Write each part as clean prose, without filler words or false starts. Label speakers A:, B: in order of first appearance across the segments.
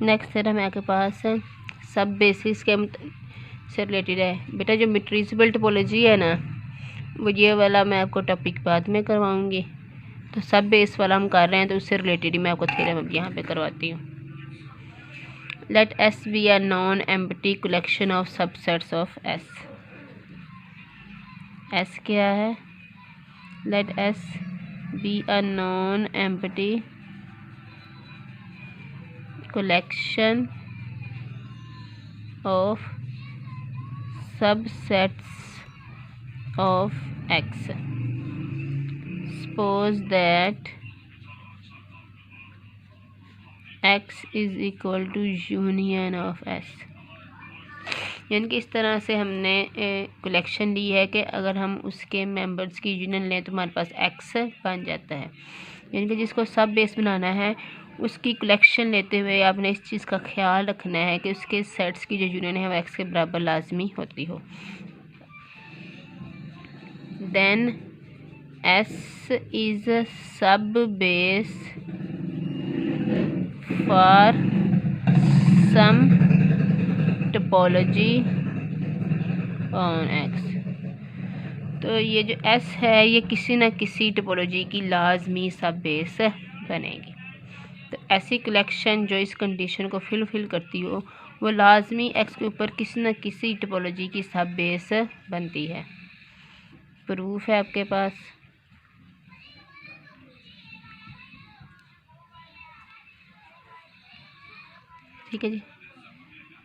A: Next theorem है आपके पास सब बेसिस के से रिलेटेड है। बेटा जो मेट्रिसेबल टोपोलॉजी है ना, वो ये वाला मैं आपको टॉपिक बाद में करवाऊंगी। तो सब बेस वाला हम कर रहे हैं, तो उससे रिलेटेड ही मैं आपको थ्योरम अब यहाँ पे करवाती हूँ। Let S be a non empty collection of subsets of S. S क्या है? Let S be a non empty collection of subsets of X. Suppose that X is equal to union of S. यानी कि इस तरह से हमने collection ली है कि अगर हम उसके मेंबर्स की यूनियन लें तो हमारे पास X बन जाता है। यानी कि जिसको सब बेस बनाना है उसकी कलेक्शन लेते हुए आपने इस चीज़ का ख्याल रखना है कि उसके सेट्स की जो यूनियन है वो एक्स के बराबर लाजमी होती हो। Then S is subbase for some topology on X. तो ये जो एस है ये किसी न किसी टोपोलॉजी की लाजमी सब बेस बनेगी। तो ऐसी कलेक्शन जो इस कंडीशन को फिल करती हो वो लाजमी एक्स के ऊपर किसी न किसी टोपोलॉजी की सब बेस बनती है। प्रूफ है आपके पास। ठीक है जी।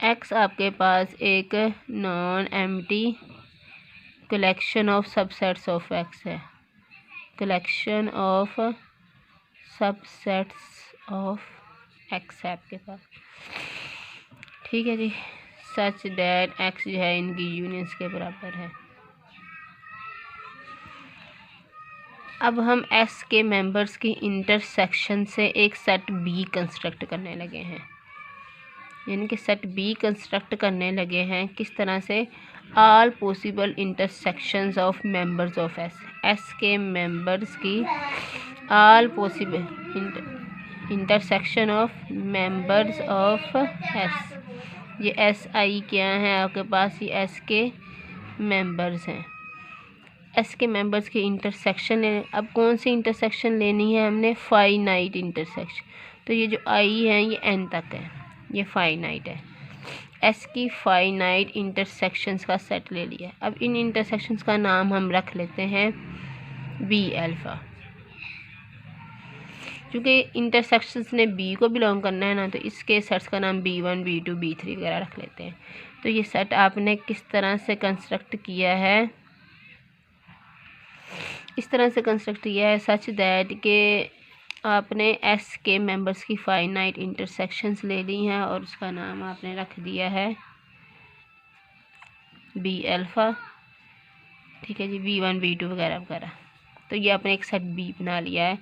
A: एक्स आपके पास एक non empty collection of subsets of X है। Collection of subsets of X है आपके पास। ठीक है जी। सच दैट एक्स जो है इनकी यूनियंस के बराबर है। अब हम एस के मेंबर्स की इंटरसेक्शन से एक सेट बी कंस्ट्रक्ट करने लगे हैं। यानी कि सेट बी कंस्ट्रक्ट करने लगे हैं किस तरह से? All possible intersections of members of S. S के मेंबर्स की all possible intersection of members of S. ये एस आई क्या है आपके पास? ये एस के मेंबर्स हैं। एस के मेंबर्स की इंटरसेक्शन अब कौन सी इंटरसेक्शन लेनी है हमने? Finite intersection. तो ये जो आई है ये एन तक है, ये फाइनाइट है। एस की फाइनाइट इंटरसेक्शंस का सेट ले लिया। अब इन इंटरसेक्शंस का नाम हम रख लेते हैं बी अल्फ़ा। क्योंकि इंटरसेक्शंस ने बी को बिलोंग करना है ना, तो इसके सेट्स का नाम B1 B2 B3 वगैरह रख लेते हैं। तो ये सेट आपने किस तरह से कंस्ट्रक्ट किया है? इस तरह से कंस्ट्रक्ट किया है सच दैट के आपने एस के मेंबर्स की फाइनाइट इंटरसेक्शंस ले ली हैं और उसका नाम आपने रख दिया है बी अल्फ़ा। ठीक है जी। B1 B2 वगैरह वगैरह। तो ये आपने एक सेट बी बना लिया है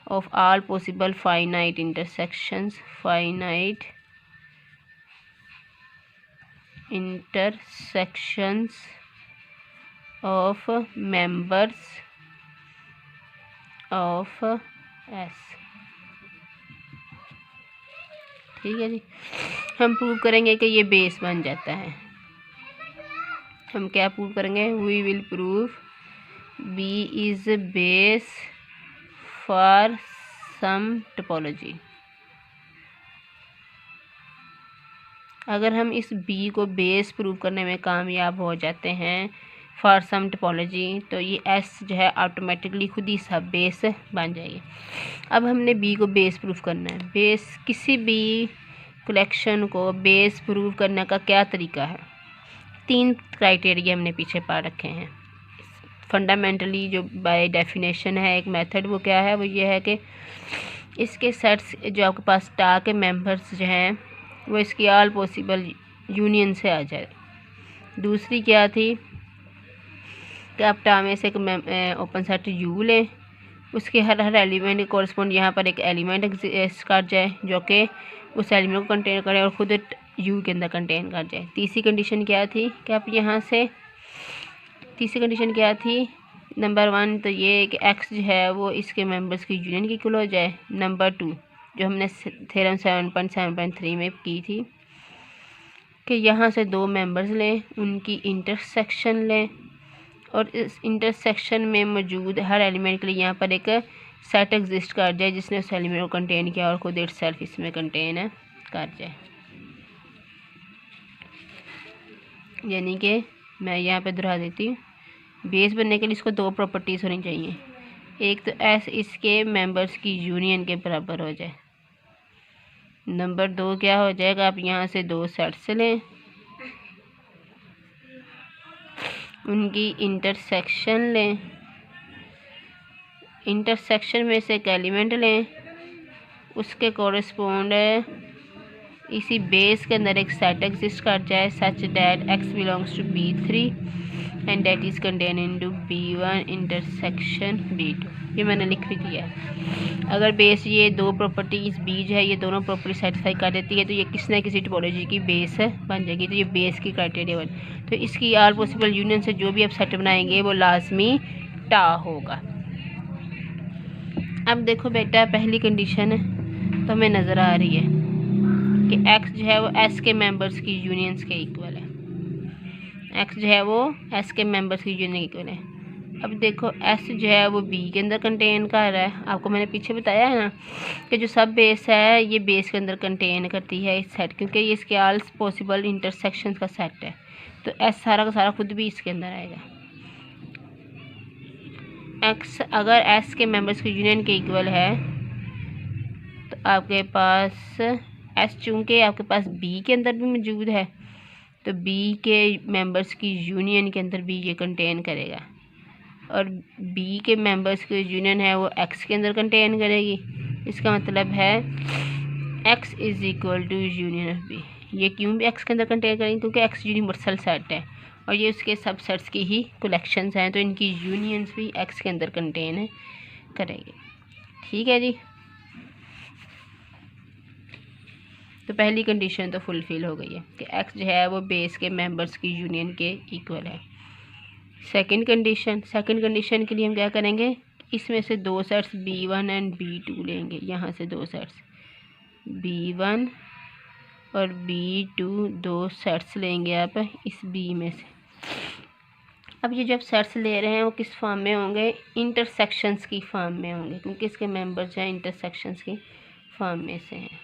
A: of all possible finite intersections. Finite intersections of members of S. ठीक है जी। हम प्रूव करेंगे कि ये बेस बन जाता है। हम क्या प्रूव करेंगे? We will prove B is base for some topology. अगर हम इस बी को बेस प्रूव करने में कामयाब हो जाते हैं फॉर सम टोपोलॉजी, तो ये एस जो है ऑटोमेटिकली खुद ही सब बेस बन जाएगी। अब हमने बी को बेस प्रूव करना है। बेस किसी भी कलेक्शन को बेस प्रूव करने का क्या तरीका है? 3 क्राइटेरिया हमने पीछे पढ़ रखे हैं। फंडामेंटली जो बाय डेफिनेशन है एक मेथड, वो क्या है? वो ये है कि इसके सेट्स जो आपके पास टा के मेंबर्स जो हैं वो इसकी ऑल पॉसिबल यूनियन से आ जाए। दूसरी क्या थी कि आप टा में से एक ओपन सेट यू लें, उसके हर एलिमेंट के कोरस्पॉन्ड यहाँ पर एक एलिमेंट एग्जिस्ट कर जाए जो कि उस एलिमेंट को कंटेन करे और ख़ुद यू के अंदर कंटेन कर जाए। तीसरी कंडीशन क्या थी कि आप यहाँ से तीसरी कंडीशन क्या थी? नंबर 1 तो ये कि एक्स जो है वो इसके मेंबर्स की यूनियन की इक्वल हो जाए। नंबर 2 जो हमने थ्योरम 7.7.3 में की थी कि यहाँ से दो मेंबर्स लें, उनकी इंटरसेक्शन लें और इस इंटरसेक्शन में मौजूद हर एलिमेंट के लिए यहाँ पर एक सेट एग्जिस्ट कर जाए जिसने उस एलिमेंट को कंटेन किया और खुद इटसेल्फ इसमें कंटेन कर जाए। यानी कि मैं यहाँ पे दोहरा देती हूँ, बेस बनने के लिए इसको दो प्रॉपर्टीज़ होनी चाहिए। एक तो एस इसके मेंबर्स की यूनियन के बराबर हो जाए। नंबर 2 क्या हो जाएगा, आप यहाँ से दो सेट्स लें, उनकी इंटरसेक्शन लें, इंटरसेक्शन में से एक एलिमेंट लें, उसके कोरिस्पोंड इसी बेस के अंदर एक सेट एग्जिस्ट कर जाए such that X belongs to B3 and that is contain into B1 intersection B2। ये मैंने लिख भी दिया है। अगर बेस ये दो प्रॉपर्टीज बीज है, ये दोनों प्रॉपर्टी सेटिस्फाई कर देती है तो ये किसी न किसी टोपोलॉजी की बेस बन जाएगी। तो ये बेस की क्राइटेरिया बन, तो इसकी आल पॉसिबल यूनियन से जो भी आप सेट बनाएंगे वो लाजमी टा होगा। अब देखो बेटा, पहली कंडीशन तो हमें नज़र आ रही है कि x जो है वो s के मेंबर्स की यूनियंस के इक्वल है। x जो है वो s के मेंबर्स की यूनियन के इक्वल है। अब देखो s जो है वो b के अंदर कंटेन कर रहा है। आपको मैंने पीछे बताया है ना कि जो सब बेस है ये बेस के अंदर कंटेन करती है इस सेट, क्योंकि ये इसके ऑल पॉसिबल इंटरसेक्शन का सेट है। तो s सारा का सारा खुद भी इसके अंदर आएगा। x अगर s के मेंबर्स की यूनियन के इक्वल है तो आपके पास s चूँकि आपके पास b के अंदर भी मौजूद है तो b के मेंबर्स की यूनियन के अंदर भी ये कंटेन करेगा, और b के मेंबर्स की यूनियन है वो x के अंदर कंटेन करेगी। इसका मतलब है x is equal to union of b। ये क्यों भी x के अंदर कंटेन करेंगे, क्योंकि x यूनिवर्सल सेट है और ये उसके सबसेट्स की ही कलेक्शंस हैं, तो इनकी यूनियंस भी x के अंदर कंटेन करेंगे। ठीक है जी, तो पहली कंडीशन तो फुलफ़िल हो गई है कि x जो है वो बेस के मेंबर्स की यूनियन के इक्वल है। सेकंड कंडीशन के लिए हम क्या करेंगे, इसमें से दो सेट्स B1 एंड B2 लेंगे। यहाँ से दो सेट्स B1 और B2 दो सेट्स लेंगे आप इस B में से। अब ये जब सेट्स ले रहे हैं वो किस फॉर्म में होंगे, इंटरसेक्शंस की फॉर्म में होंगे, क्योंकि इसके मेंबर्स हैं इंटरसेक्शंस की फॉर्म में से हैं।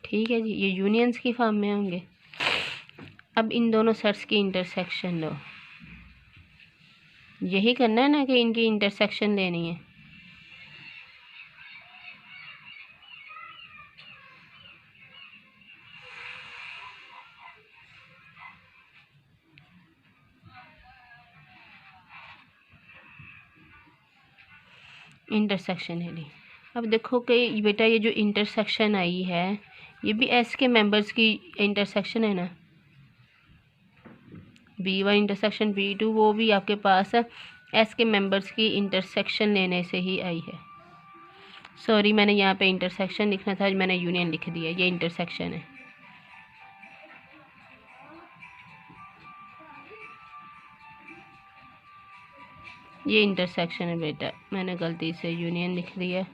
A: ठीक है जी, ये यूनियंस की फॉर्म में होंगे। अब इन दोनों सेट्स की इंटरसेक्शन लो, यही करना है ना कि इनकी इंटरसेक्शन लेनी है। इंटरसेक्शन है ली। अब देखो कि बेटा ये जो इंटरसेक्शन आई है ये भी एस के मेंबर्स की इंटरसेक्शन है ना, B1 इंटरसेक्शन B2 वो भी आपके पास एस के मेंबर्स की इंटरसेक्शन लेने से ही आई है। सॉरी, मैंने यहाँ पे इंटरसेक्शन लिखना था, मैंने यूनियन लिख दिया। ये इंटरसेक्शन है, ये इंटरसेक्शन है बेटा, मैंने गलती से यूनियन लिख दिया।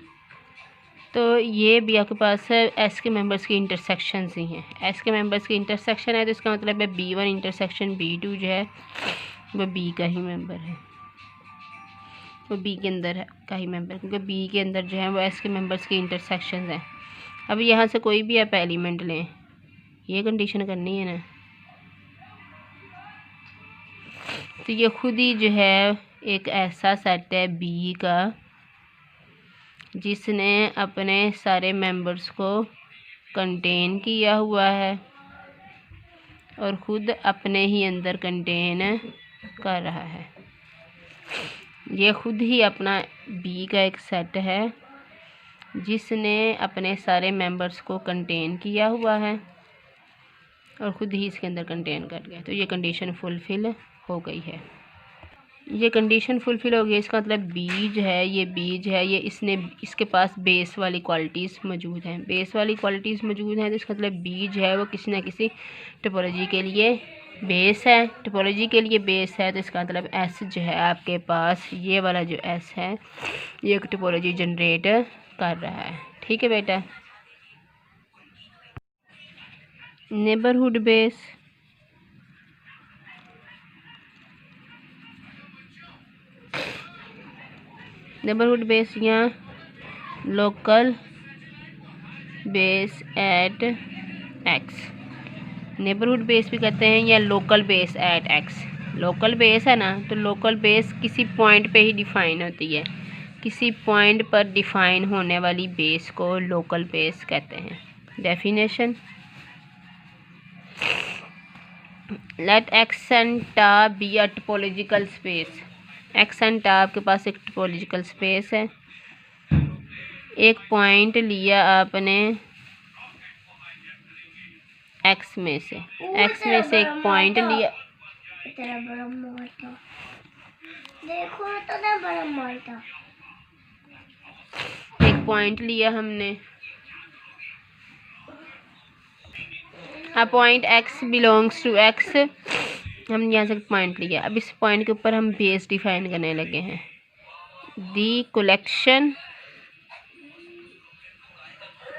A: तो ये भी आपके पास है एस के मेंबर्स की इंटरसेक्शन ही हैं। एस के मेंबर्स की इंटरसेक्शन है तो इसका मतलब है B1 इंटरसेक्शन B2 जो है वो B का ही मेंबर है, वो B के अंदर है का ही मेंबर, क्योंकि B के अंदर जो है वो एस के मेंबर्स की इंटरसेक्शन हैं। अब यहाँ से कोई भी आप एलिमेंट लें, ये कंडीशन करनी है ना, तो ये खुद ही जो है एक ऐसा सेट है B का जिसने अपने सारे मेंबर्स को कंटेन किया हुआ है और ख़ुद अपने ही अंदर कंटेन कर रहा है। ये खुद ही अपना B का एक सेट है जिसने अपने सारे मेंबर्स को कंटेन किया हुआ है और ख़ुद ही इसके अंदर कंटेन कर गया। तो ये कंडीशन फुलफ़िल हो गई है। ये कंडीशन फुलफिल हो गई, इसका मतलब बीज है, ये बीज है, ये इसके पास बेस वाली क्वालिटीज़ मौजूद हैं। बेस वाली क्वालिटीज़ मौजूद हैं तो इसका मतलब बीज है वो किसी ना किसी टोपोलॉजी के लिए बेस है। टोपोलॉजी के लिए बेस है तो इसका मतलब एस जो है आपके पास, ये वाला जो एस है ये एक टोपोलॉजी जनरेट कर रहा है। ठीक है बेटा। नेबरहुड बेस, नेबरहुड बेस या local base at X, neighbourhood base भी कहते हैं या local base at X. Local base है ना, तो लोकल बेस किसी पॉइंट पे ही डिफाइन होती है, किसी पॉइंट पर डिफाइन होने वाली बेस को लोकल बेस कहते हैं। डेफिनेशन, लेट एक्स एंड टा be a topological space. X and टा आपके पास एक टोपोलॉजिकल स्पेस है। एक पॉइंट लिया आपने एक्स में से, एक्स में से एक पॉइंट लिया, देखो इतना बड़ा मारता, एक पॉइंट लिया हमने, a point X belongs to X, हम यहाँ से पॉइंट लिया। अब इस पॉइंट के ऊपर हम बेस डिफाइन करने लगे हैं। दी कलेक्शन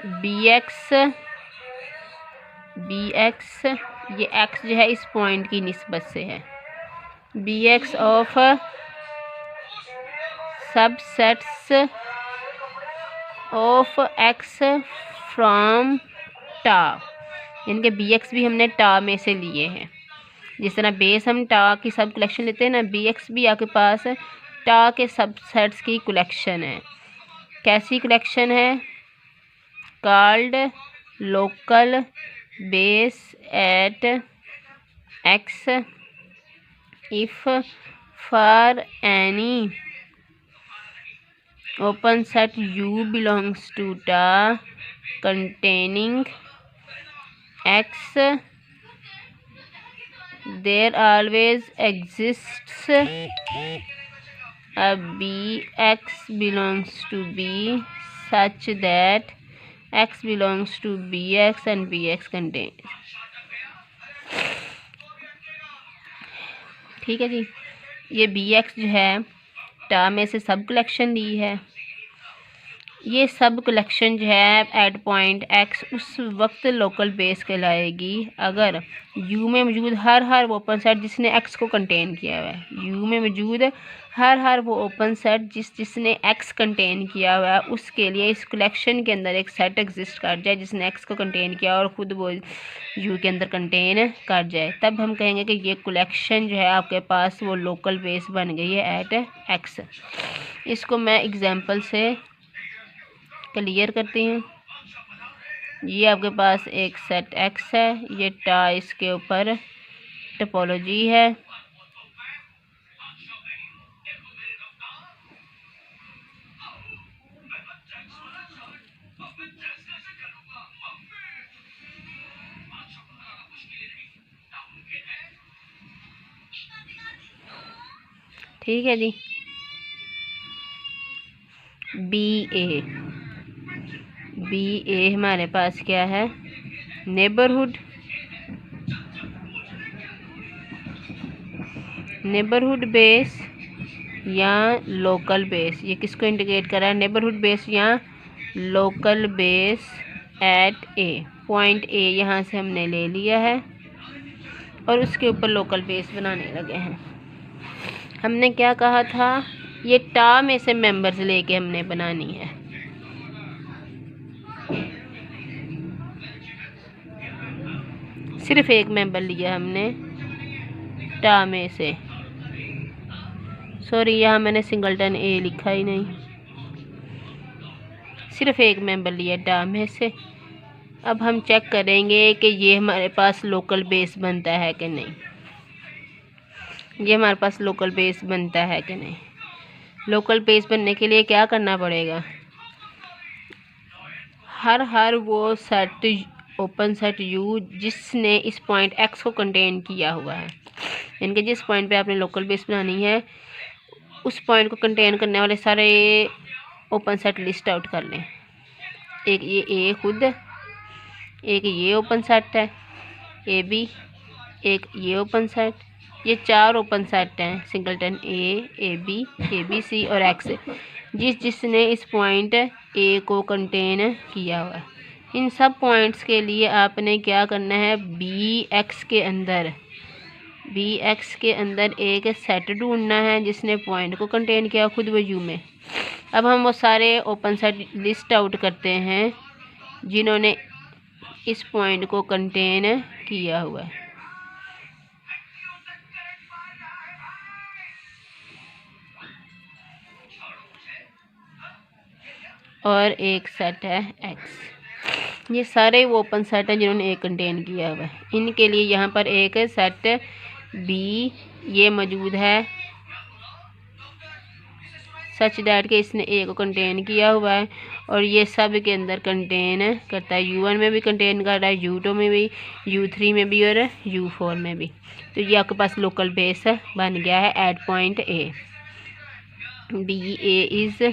A: बी एक्स, ये एक्स जो है इस पॉइंट की निस्बत से है, B X of subsets of X from टा, यानी कि बी एक्स भी हमने टा में से लिए हैं। जिस तरह बेस हम टा की सब कलेक्शन लेते हैं ना, बी एक्स भी आपके पास टा के सबसेट्स की कलेक्शन है। कैसी कलेक्शन है? Called local base at X if for any open set U belongs to टा containing X, there always exists a B X belongs to B such that X belongs to BX and BX contains। ठीक है जी, ये BX जो है टा में से सब कलेक्शन ली है। ये सब कलेक्शन जो है एट पॉइंट एक्स उस वक्त लोकल बेस कहलाएगी अगर यू में मौजूद हर वो ओपन सेट जिसने एक्स को कंटेन किया हुआ है। यू में मौजूद हर वो ओपन सेट जिसने एक्स कंटेन किया हुआ है, उसके लिए इस कलेक्शन के अंदर एक सेट एग्जिस्ट कर जाए जिसने एक्स को कंटेन किया और ख़ुद वो यू के अंदर कंटेन कर जाए, तब हम कहेंगे कि ये कलेक्शन जो है आपके पास वो लोकल बेस बन गई है एट एक्स। इसको मैं एग्जांपल से क्लियर करती हूँ। ये आपके पास एक सेट एक्स है, ये टा इसके ऊपर टोपोलॉजी है। ठीक है जी। बी ए हमारे पास क्या है? नेबरहुड। नेबरहुड बेस या लोकल बेस, ये किसको इंडिकेट कर रहा है? नेबरहुड बेस या local base at A. Point A यहाँ से हमने ले लिया है और उसके ऊपर लोकल बेस बनाने लगे हैं। हमने क्या कहा था? ये टा में से मेंबर्स लेके हमने बनानी है। सिर्फ एक मेंबर लिया हमने टा में से, सॉरी यहाँ मैंने सिंगलटन ए लिखा ही नहीं, सिर्फ एक मेंबर लिया टा में से। अब हम चेक करेंगे कि ये हमारे पास लोकल बेस बनता है कि नहीं, ये हमारे पास लोकल बेस बनता है कि नहीं। लोकल बेस बनने के लिए क्या करना पड़ेगा? हर वो सेट ओपन सेट यू जिसने इस पॉइंट एक्स को कंटेन किया हुआ है, यानी कि जिस पॉइंट पे आपने लोकल बेस बनानी है उस पॉइंट को कंटेन करने वाले सारे ओपन सेट लिस्ट आउट कर लें। एक ये ए खुद, एक ये ओपन सेट है ए बी, एक ये ओपन सेट, ये 4 ओपन सेट हैं सिंगलटन ए बी सी और एक्स, जिसने इस पॉइंट ए को कंटेन किया हुआ है। इन सब पॉइंट्स के लिए आपने क्या करना है, बी एक्स के अंदर एक सेट ढूंढना है जिसने पॉइंट को कंटेन किया खुद वो यू में। अब हम वो सारे ओपन सेट लिस्ट आउट करते हैं जिन्होंने इस पॉइंट को कंटेन किया हुआ है। और एक सेट है एक्स। ये सारे वो ओपन सेट हैं जिन्होंने ए कंटेन किया हुआ है। इनके लिए यहाँ पर एक सेट बी ये मौजूद है सच दैट के इसने ए को कंटेन किया हुआ है और ये सब के अंदर कंटेन करता है। U1 में भी कंटेन कर रहा है, U2 में भी, U3 में भी और U4 में भी। तो ये आपके पास लोकल बेस बन गया है at point A. B A is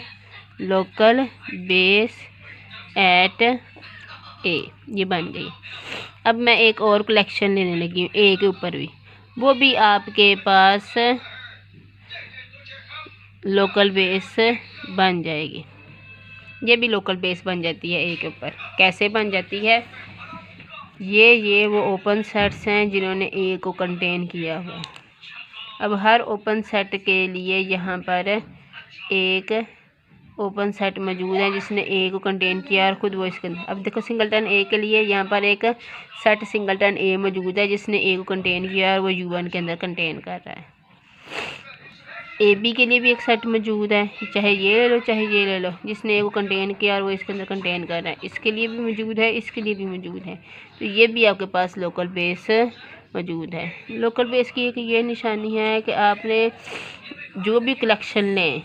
A: local base at A, ये बन गई। अब मैं एक और कलेक्शन लेने लगी हूँ ए के ऊपर भी, वो भी आपके पास लोकल बेस बन जाएगी। ये भी लोकल बेस बन जाती है ए के ऊपर। कैसे बन जाती है, ये वो ओपन सेट्स हैं जिन्होंने ए को कंटेन किया हुआ है। अब हर ओपन सेट के लिए यहाँ पर एक ओपन सेट मौजूद है जिसने ए को कंटेन किया और ख़ुद वो इसके अंदर। अब देखो सिंगलटन ए के लिए यहाँ पर एक सेट सिंगलटन ए मौजूद है जिसने ए को कंटेन किया और वो U1 के अंदर कंटेन कर रहा है। ए बी के लिए भी एक सेट मौजूद है, चाहे ये ले लो चाहे ये ले लो, जिसने ए को कंटेन किया और वो इसके अंदर कंटेन कर रहा है। इसके लिए भी मौजूद है, इसके लिए भी मौजूद है। तो ये भी आपके पास लोकल बेस मौजूद है। लोकल बेस की एक ये निशानी है कि आपने जो भी कलेक्शन लें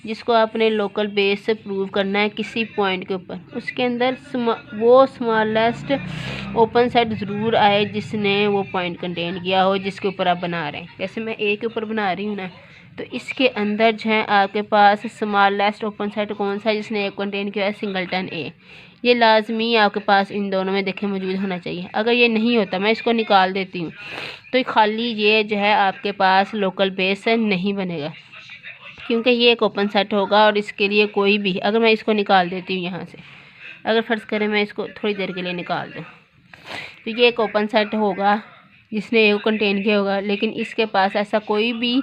A: जिसको आपने लोकल बेस से प्रूव करना है किसी पॉइंट के ऊपर, उसके अंदर वो स्मॉलेस्ट ओपन सेट ज़रूर आए जिसने वो पॉइंट कंटेन किया हो जिसके ऊपर आप बना रहे हैं। जैसे मैं ए के ऊपर बना रही हूँ ना, तो इसके अंदर जो है आपके पास स्मॉलेस्ट ओपन सेट कौन सा है जिसने ए कंटेन किया है, सिंगलटन ए। ये लाजमी आपके पास इन दोनों में देखें मौजूद होना चाहिए। अगर ये नहीं होता, मैं इसको निकाल देती हूँ, तो खाली ये जो है आपके पास लोकल बेस नहीं बनेगा, क्योंकि ये एक ओपन सेट होगा और इसके लिए कोई भी, अगर मैं इसको निकाल देती हूँ यहाँ से, अगर फ़र्ज़ करें मैं इसको थोड़ी देर के लिए निकाल दूँ, तो ये एक ओपन सेट होगा जिसने ए को कंटेन किया होगा, लेकिन इसके पास ऐसा कोई भी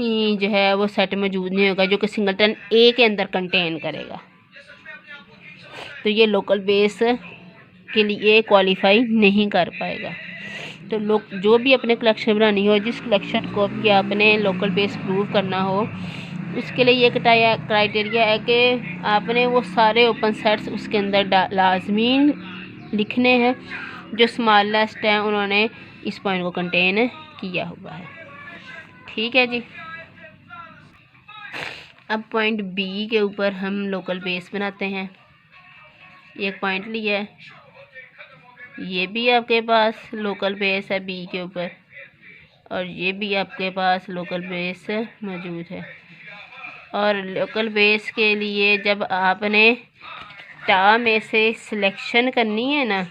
A: जो है वो सेट मौजूद नहीं होगा जो कि सिंगलटन ए के अंदर कंटेन करेगा। तो ये लोकल बेस के लिए क्वालिफाई नहीं कर पाएगा। तो जो भी अपने कलेक्शन बनानी हो, जिस कलेक्शन को भी आपने लोकल बेस प्रूव करना हो, उसके लिए ये क्राइटेरिया है कि आपने वो सारे ओपन सेट्स उसके अंदर लाजमी लिखने हैं जो स्मॉलेस्ट हैं, उन्होंने इस पॉइंट को कंटेन किया हुआ है। ठीक है जी। अब पॉइंट बी के ऊपर हम लोकल बेस बनाते हैं। एक पॉइंट लिया है, ये भी आपके पास लोकल बेस है बी के ऊपर, और ये भी आपके पास लोकल बेस मौजूद है। और लोकल बेस के लिए जब आपने टा में से सिलेक्शन करनी है ना,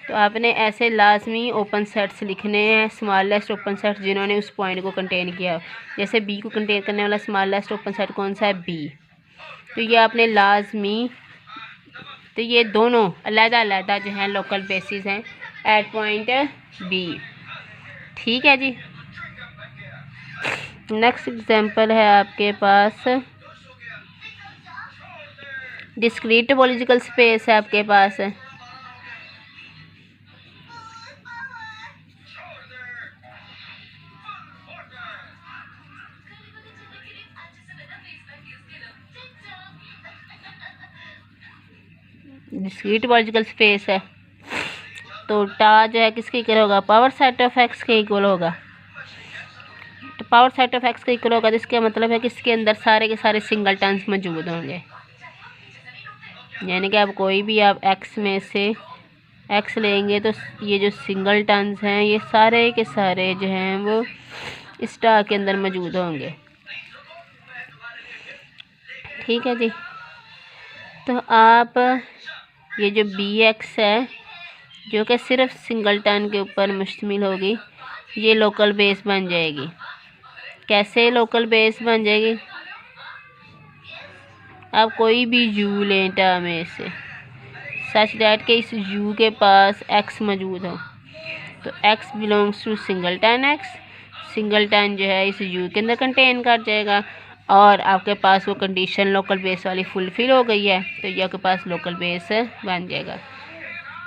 A: तो आपने ऐसे लाजमी ओपन सेट्स लिखने हैं, स्मॉलेस्ट ओपन सेट्स जिन्होंने उस पॉइंट को कंटेन किया। जैसे बी को कंटेन करने वाला स्मॉलेस्ट ओपन सेट कौन सा है, बी। तो ये आपने लाजमी, तो ये दोनों अलग-अलग जो हैं लोकल बेसिस हैं एट पॉइंट बी। ठीक है जी। नेक्स्ट एग्जांपल है आपके पास डिस्क्रीट टोपोलॉजिकल स्पेस है आपके पास। डिस्क्रीट टोपोलॉजिकल स्पेस है, तो टा जो है किसके इक्वल होगा, पावर सेट ऑफ एक्स के इक्वल होगा। तो पावर सेट ऑफ एक्स के इक्वल होगा, तो इसका मतलब है कि इसके अंदर सारे के सारे सिंगलटन्स मौजूद होंगे। यानी कि आप कोई भी आप एक्स में से एक्स लेंगे तो ये जो सिंगलटन्स हैं ये सारे के सारे जो हैं वो इस टा के अंदर मौजूद होंगे। ठीक है जी। तो आप ये जो bx है जो कि सिर्फ सिंगलटन के ऊपर मुश्तमिल होगी, ये लोकल बेस बन जाएगी। कैसे लोकल बेस बन जाएगी? आप कोई भी u लें टर्म में से, सच डैट के इस u के पास x मौजूद हो, तो x belongs to singleton x, singleton जो है इस u के अंदर कंटेन कर जाएगा और आपके पास वो कंडीशन लोकल बेस वाली फुलफिल हो गई है, तो ये आपके पास लोकल बेस बन जाएगा।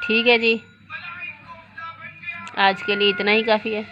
A: ठीक है जी, आज के लिए इतना ही काफ़ी है।